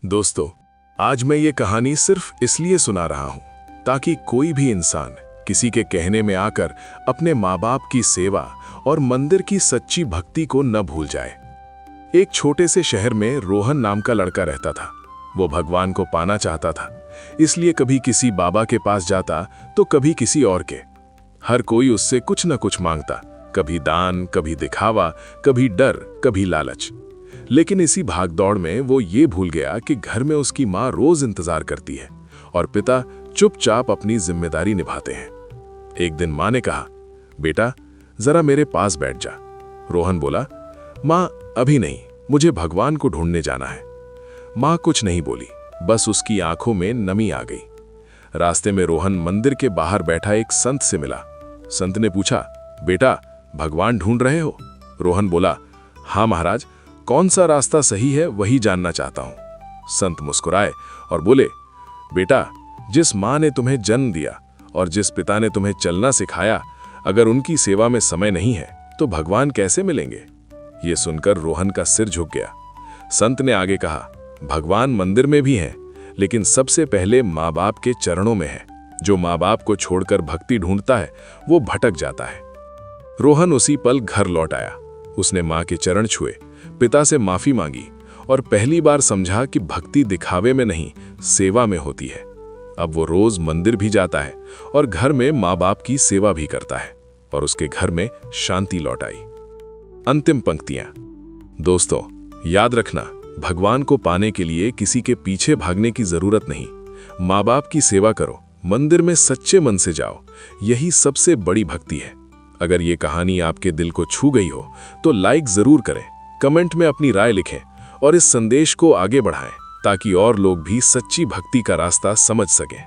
दोस्तों, आज मैं ये कहानी सिर्फ इसलिए सुना रहा हूं ताकि कोई भी इंसान किसी के कहने में आकर अपने माँ बाप की सेवा और मंदिर की सच्ची भक्ति को न भूल जाए। एक छोटे से शहर में रोहन नाम का लड़का रहता था। वो भगवान को पाना चाहता था, इसलिए कभी किसी बाबा के पास जाता तो कभी किसी और के। हर कोई उससे कुछ न कुछ मांगता, कभी दान, कभी दिखावा, कभी डर, कभी लालच। लेकिन इसी भागदौड़ में वो ये भूल गया कि घर में उसकी माँ रोज इंतजार करती है और पिता चुपचाप अपनी जिम्मेदारी निभाते हैं। एक दिन माँ ने कहा, बेटा जरा मेरे पास बैठ जा। रोहन बोला, माँ अभी नहीं, मुझे भगवान को ढूंढने जाना है। माँ कुछ नहीं बोली, बस उसकी आंखों में नमी आ गई। रास्ते में रोहन मंदिर के बाहर बैठा एक संत से मिला। संत ने पूछा, बेटा भगवान ढूंढ रहे हो? रोहन बोला, हाँ महाराज, कौन सा रास्ता सही है वही जानना चाहता हूं। संत मुस्कुराए और बोले, बेटा जिस माँ ने तुम्हें जन्म दिया और जिस पिता ने तुम्हें चलना सिखाया, अगर उनकी सेवा में समय नहीं है तो भगवान कैसे मिलेंगे? ये सुनकर रोहन का सिर झुक गया। संत ने आगे कहा, भगवान मंदिर में भी हैं, लेकिन सबसे पहले माँ बाप के चरणों में है। जो माँ बाप को छोड़कर भक्ति ढूंढता है वो भटक जाता है। रोहन उसी पल घर लौट आया। उसने माँ के चरण छुए, पिता से माफी मांगी और पहली बार समझा कि भक्ति दिखावे में नहीं, सेवा में होती है। अब वो रोज मंदिर भी जाता है और घर में माँ बाप की सेवा भी करता है और उसके घर में शांति लौट आई। अंतिम पंक्तियां। दोस्तों, याद रखना, भगवान को पाने के लिए किसी के पीछे भागने की जरूरत नहीं। माँ बाप की सेवा करो, मंदिर में सच्चे मन से जाओ, यही सबसे बड़ी भक्ति है। अगर ये कहानी आपके दिल को छू गई हो तो लाइक जरूर करें, कमेंट में अपनी राय लिखें और इस संदेश को आगे बढ़ाएं ताकि और लोग भी सच्ची भक्ति का रास्ता समझ सकें।